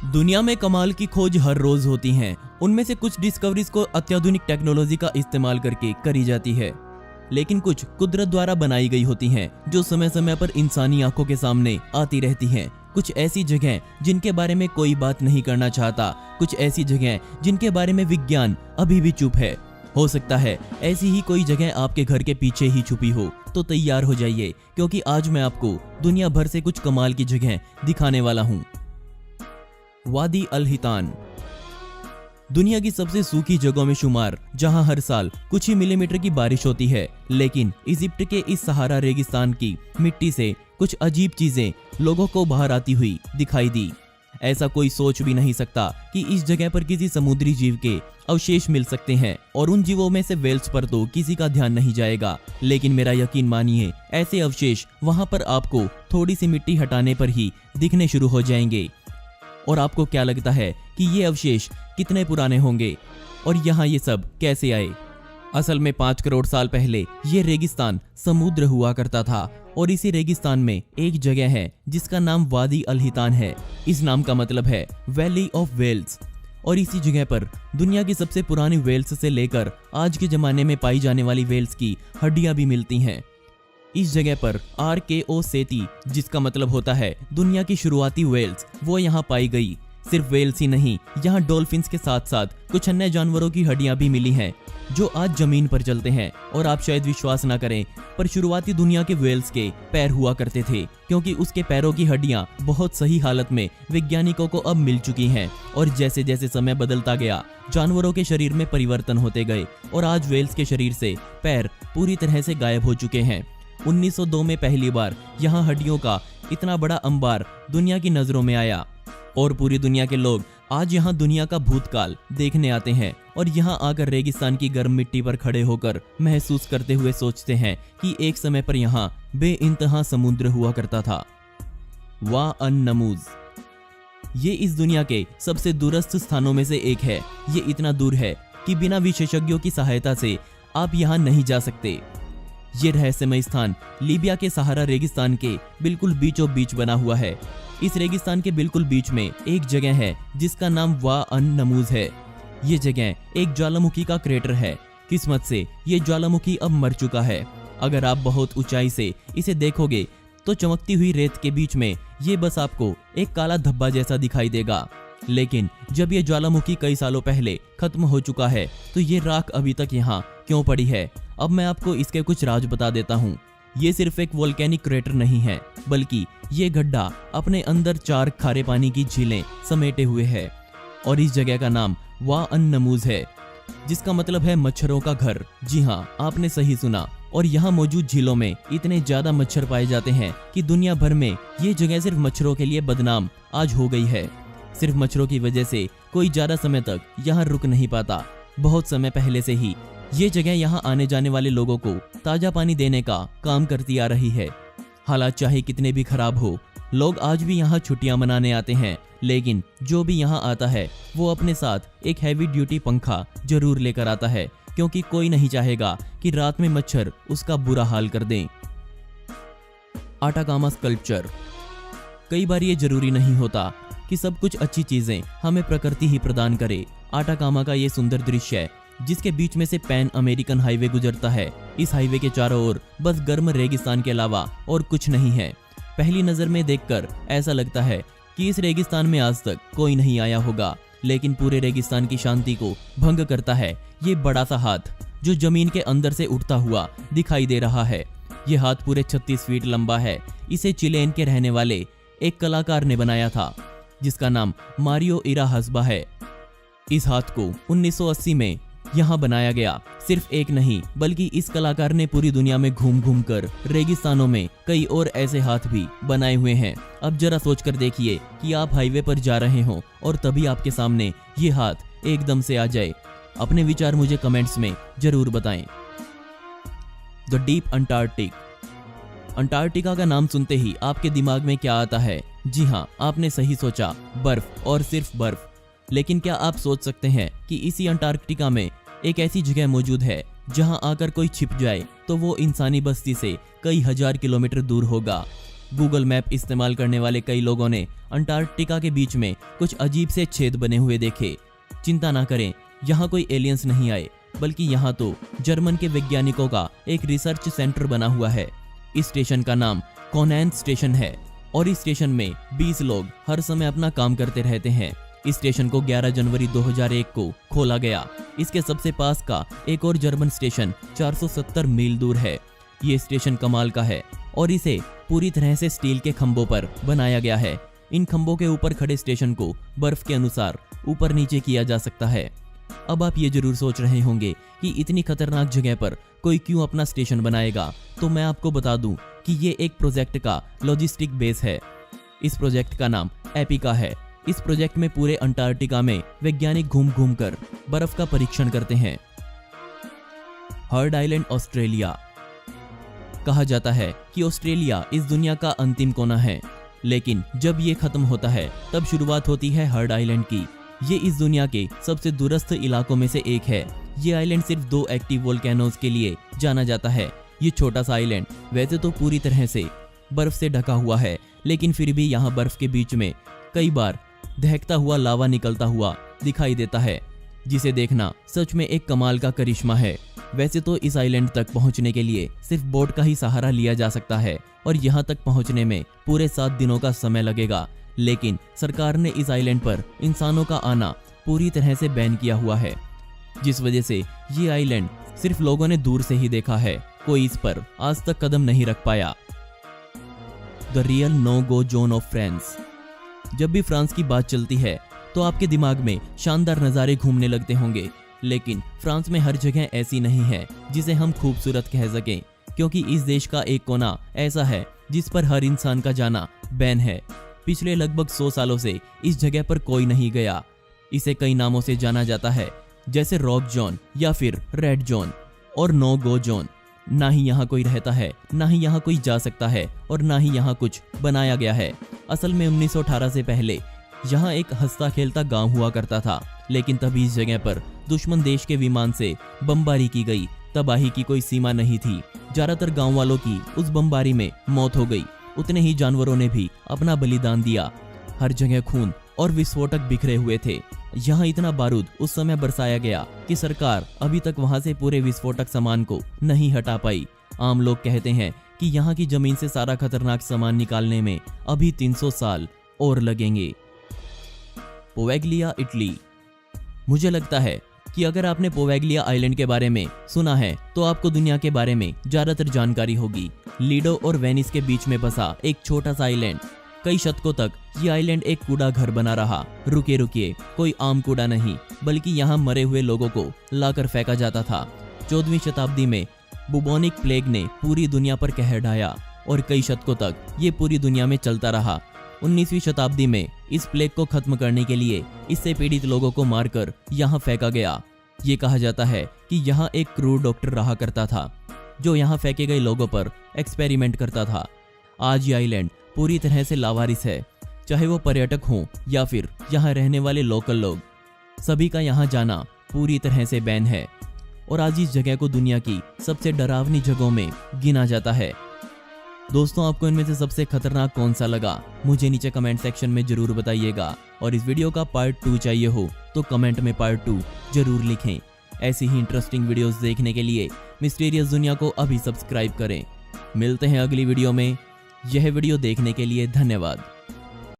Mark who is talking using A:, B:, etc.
A: दुनिया में कमाल की खोज हर रोज होती हैं। उनमें से कुछ डिस्कवरीज को अत्याधुनिक टेक्नोलॉजी का इस्तेमाल करके करी जाती है, लेकिन कुछ कुदरत द्वारा बनाई गई होती हैं जो समय समय पर इंसानी आंखों के सामने आती रहती हैं। कुछ ऐसी जगह जिनके बारे में कोई बात नहीं करना चाहता, कुछ ऐसी जगह जिनके बारे में विज्ञान अभी भी चुप है। हो सकता है ऐसी ही कोई जगह आपके घर के पीछे ही छुपी हो, तो तैयार हो जाइए क्योंकि आज मैं आपको दुनिया भर से कुछ कमाल की जगह दिखाने वाला हूँ। वादी अल हितान दुनिया की सबसे सूखी जगहों में शुमार, जहां हर साल कुछ ही मिलीमीटर की बारिश होती है, लेकिन इजिप्ट के इस सहारा रेगिस्तान की मिट्टी से कुछ अजीब चीजें लोगों को बाहर आती हुई दिखाई दी। ऐसा कोई सोच भी नहीं सकता कि इस जगह पर किसी समुद्री जीव के अवशेष मिल सकते हैं, और उन जीवों में से वेल्स पर तो किसी का ध्यान नहीं जाएगा। लेकिन मेरा यकीन मानिए, ऐसे अवशेष वहां पर आपको थोड़ी सी मिट्टी हटाने पर ही दिखने शुरू हो जाएंगे। और आपको क्या लगता है कि ये अवशेष कितने पुराने होंगे और यहाँ ये सब कैसे आए? असल में 5 करोड़ साल पहले ये रेगिस्तान समुद्र हुआ करता था, और इसी रेगिस्तान में एक जगह है जिसका नाम वादी अल हितान है। इस नाम का मतलब है वैली ऑफ वेल्स, और इसी जगह पर दुनिया की सबसे पुरानी वेल्स से लेकर आज के जमाने में पाई जाने वाली वेल्स की हड्डियां भी मिलती हैं। इस जगह पर RKO सेती, जिसका मतलब होता है दुनिया की शुरुआती वेल्स, वो यहाँ पाई गई। सिर्फ वेल्स ही नहीं, यहाँ डॉल्फिन्स के साथ साथ कुछ अन्य जानवरों की हड्डियां भी मिली हैं जो आज जमीन पर चलते हैं। और आप शायद विश्वास ना करें, पर शुरुआती दुनिया के वेल्स के पैर हुआ करते थे, क्योंकि उसके पैरों की हड्डियां बहुत सही हालत में वैज्ञानिकों को अब मिल चुकी हैं। और जैसे जैसे समय बदलता गया, जानवरों के शरीर में परिवर्तन होते गए, और आज वेल्स के शरीर से पैर पूरी तरह से गायब हो चुके हैं। 1902 में पहली बार यहाँ हड्डियों का इतना बड़ा अंबार दुनिया की नजरों में आया, और पूरी दुनिया के लोग आज यहाँ दुनिया का भूतकाल देखने आते हैं, और यहाँ आकर रेगिस्तान की गर्म मिट्टी पर खड़े होकर महसूस करते हुए सोचते हैं कि एक समय पर यहाँ बेइंतहा समुद्र हुआ करता था। वाअन-नमूज ये इस दुनिया के सबसे दूरस्थ स्थानों में से एक है। ये इतना दूर है कि बिना विशेषज्ञों की सहायता से आप यहाँ नहीं जा सकते। ये रहस्यमय स्थान लीबिया के सहारा रेगिस्तान के बिल्कुल बीचों बीच बना हुआ है। इस रेगिस्तान के बिल्कुल बीच में एक जगह है जिसका नाम वाअन-नमूज है। ये जगह एक ज्वालामुखी का क्रेटर है। किस्मत से ये ज्वालामुखी अब मर चुका है। अगर आप बहुत ऊंचाई से इसे देखोगे तो चमकती हुई रेत के बीच में ये बस आपको एक काला धब्बा जैसा दिखाई देगा। लेकिन जब ये ज्वालामुखी कई सालों पहले खत्म हो चुका है, तो ये राख अभी तक यहाँ क्यों पड़ी है? अब मैं आपको इसके कुछ राज बता देता हूँ। ये सिर्फ एक वोल्केनिक क्रेटर नहीं है, बल्कि ये गड्ढा अपने अंदर 4 खारे पानी की झीलें समेटे हुए है। और इस जगह का नाम वाअन-नमूज है, जिसका मतलब है मच्छरों का घर। जी हाँ, आपने सही सुना। और यहाँ मौजूद झीलों में इतने ज्यादा मच्छर पाए जाते हैं कि दुनिया भर में ये जगह सिर्फ मच्छरों के लिए बदनाम आज हो गई है। सिर्फ मच्छरों की वजह से कोई ज्यादा समय तक यहाँ रुक नहीं पाता। बहुत समय पहले से ही ये जगह यहाँ आने जाने वाले लोगों को ताजा पानी देने का काम करती आ रही है। हालात चाहे कितने भी खराब हो, लोग आज भी यहाँ छुट्टियां मनाने आते हैं। लेकिन जो भी यहाँ आता है वो अपने साथ एक हैवी ड्यूटी पंखा जरूर लेकर आता है, क्योंकि कोई नहीं चाहेगा कि रात में मच्छर उसका बुरा हाल कर दें। आटाकामा स्कल्पचर कई बार ये जरूरी नहीं होता कि सब कुछ अच्छी चीजें हमें प्रकृति ही प्रदान करे। आटाकामा का ये सुंदर दृश्य है, जिसके बीच में से पैन अमेरिकन हाईवे गुजरता है। इस हाईवे के चारों ओर बस गर्म रेगिस्तान के अलावा और कुछ नहीं है। पहली नजर में देखकर ऐसा लगता है कि इस रेगिस्तान में आज तक कोई नहीं आया होगा, लेकिन पूरे रेगिस्तान की शांति को भंग करता है ये बड़ा सा हाथ, जो जमीन के अंदर से उठता हुआ दिखाई दे रहा है। ये हाथ पूरे 36 फीट लंबा है। इसे चिलेन के रहने वाले एक कलाकार ने बनाया था, जिसका नाम मारियो इराहास्बा है। इस हाथ को 1980 में यहाँ बनाया गया। सिर्फ एक नहीं, बल्कि इस कलाकार ने पूरी दुनिया में घूम घूम कर रेगिस्तानों में कई और ऐसे हाथ भी बनाए हुए हैं। अब जरा सोचकर देखिए कि आप हाईवे पर जा रहे हो और तभी आपके सामने ये हाथ एकदम से आ जाए। अपने विचार मुझे कमेंट्स में जरूर बताएं। The deep Antarctic. अंटार्कटिका का नाम सुनते ही आपके दिमाग में क्या आता है? जी हाँ, आपने सही सोचा, बर्फ और सिर्फ बर्फ। लेकिन क्या आप सोच सकते हैं कि इसी अंटार्कटिका में एक ऐसी जगह मौजूद है जहां आकर कोई छिप जाए तो वो इंसानी बस्ती से कई हजार किलोमीटर दूर होगा। गूगल मैप इस्तेमाल करने वाले कई लोगों ने अंटार्कटिका के बीच में कुछ अजीब से छेद बने हुए देखे। चिंता ना करें, यहाँ कोई एलियंस नहीं आए, बल्कि यहाँ तो जर्मन के वैज्ञानिकों का एक रिसर्च सेंटर बना हुआ है। इस स्टेशन का नाम कोनैन स्टेशन है और इस स्टेशन में 20 लोग हर समय अपना काम करते रहते हैं। इस स्टेशन को 11 जनवरी 2001 को खोला गया। इसके सबसे पास का एक और जर्मन स्टेशन 470 मील दूर है। ये स्टेशन कमाल का है और इसे पूरी तरह से स्टील के खंभों पर बनाया गया है। इन खंभों के ऊपर खड़े स्टेशन को बर्फ के अनुसार ऊपर नीचे किया जा सकता है। अब आप ये जरूर सोच रहे होंगे कि इतनी खतरनाक जगह पर कोई क्यों अपना स्टेशन बनाएगा, तो मैं आपको बता दूं कि ये एक प्रोजेक्ट का लॉजिस्टिक बेस है। इस प्रोजेक्ट का नाम एपिका है। इस प्रोजेक्ट में पूरे अंटार्कटिका में वैज्ञानिक घूम घूम कर बर्फ का परीक्षण करते हैं। Heard island Australia. कहा जाता है कि ऑस्ट्रेलिया इस दुनिया का अंतिम कोना है, लेकिन जब ये खत्म होता है तब शुरुआत होती है हर्ड आइलैंड की। ये इस दुनिया के सबसे दूरस्थ इलाकों में से एक है। ये आइलैंड सिर्फ 2 एक्टिव वोल्केनोज के लिए जाना जाता है। ये छोटा सा आइलैंड वैसे तो पूरी तरह से बर्फ से ढका हुआ है, लेकिन फिर भी यहाँ बर्फ के बीच में कई बार दहकता हुआ लावा निकलता हुआ दिखाई देता है, जिसे देखना सच में एक कमाल का करिश्मा है। वैसे तो इस आइलैंड तक पहुंचने के लिए सिर्फ बोट का ही सहारा लिया जा सकता है और यहाँ तक पहुंचने में पूरे 7 दिनों का समय लगेगा, लेकिन सरकार ने इस आइलैंड पर इंसानों का आना पूरी तरह से बैन किया हुआ है, जिस वजह से ये आइलैंड सिर्फ लोगों ने दूर से ही देखा है। कोई इस पर आज तक कदम नहीं रख पाया। The real no go zone of France. जब भी फ्रांस की बात चलती है तो आपके दिमाग में शानदार नज़ारे घूमने लगते होंगे, लेकिन फ्रांस में हर जगह ऐसी नहीं है जिसे हम खूबसूरत कह सकें, क्योंकि इस देश का एक कोना ऐसा है जिस पर हर इंसान का जाना बैन है। पिछले लगभग 100 सालों से इस जगह पर कोई नहीं गया। इसे कई नामों से जाना जाता है, जैसे रॉक जोन या फिर रेड जोन और नो गो जोन। ना ही यहाँ कोई रहता है, ना ही यहाँ कोई जा सकता है और ना ही यहाँ कुछ बनाया गया है। असल में 1918 से पहले यहाँ एक हंसता खेलता गांव हुआ करता था, लेकिन तभी इस जगह पर दुश्मन देश के विमान से बमबारी की गई। तबाही की कोई सीमा नहीं थी। ज्यादातर गांव वालों की उस बमबारी में मौत हो गई। उतने ही जानवरों ने भी अपना बलिदान दिया। हर जगह खून और विस्फोटक बिखरे हुए थे। यहाँ इतना बारूद उस समय बरसाया गया कि सरकार अभी तक वहां से पूरे विस्फोटक सामान को नहीं हटा पाई। आम लोग कहते हैं कि यहाँ की जमीन से सारा खतरनाक सामान निकालने में अभी 300 साल और लगेंगे। पोवेगलिया, इटली। मुझे लगता है कि अगर आपने पोवेगलिया आइलैंड के बारे में सुना है तो आपको दुनिया के बारे में ज्यादातर जानकारी होगी। लीडो और वेनिस के बीच में बसा एक छोटा सा आइलैंड। कई शतकों तक ये आइलैंड एक कूड़ा घर बना रहा। रुकिए, कोई आम कूड़ा नहीं, बल्कि यहाँ मरे हुए लोगों को लाकर फेंका जाता था। 14वीं शताब्दी में बुबोनिक प्लेग ने पूरी दुनिया पर कहर ढाया और कई शतकों तक ये पूरी दुनिया में चलता रहा। 19वीं शताब्दी में इस प्लेग को खत्म करने के लिए इससे पीड़ित लोगों को मारकर यहाँ फेंका गया। ये कहा जाता है कि यहाँ एक क्रूर डॉक्टर रहा करता था जो यहाँ फेंके गए लोगों पर एक्सपेरिमेंट करता था। आज ये आइलैंड पूरी तरह से लावारिस है, चाहे वो पर्यटक हों या फिर यहाँ रहने वाले लोकल लोग। सभी का यहाँ जाना पूरी तरह से बैन है और आज इस जगह को दुनिया की सबसे डरावनी जगहों में गिना जाता है। दोस्तों, आपको इनमें से सबसे खतरनाक कौन सा लगा, मुझे नीचे कमेंट सेक्शन में जरूर बताइएगा। और इस वीडियो का पार्ट 2 चाहिए हो तो कमेंट में पार्ट 2 जरूर लिखें। ऐसी ही इंटरेस्टिंग वीडियोस देखने के लिए मिस्टीरियस दुनिया को अभी सब्सक्राइब करें। मिलते हैं अगली वीडियो में। यह वीडियो देखने के लिए धन्यवाद।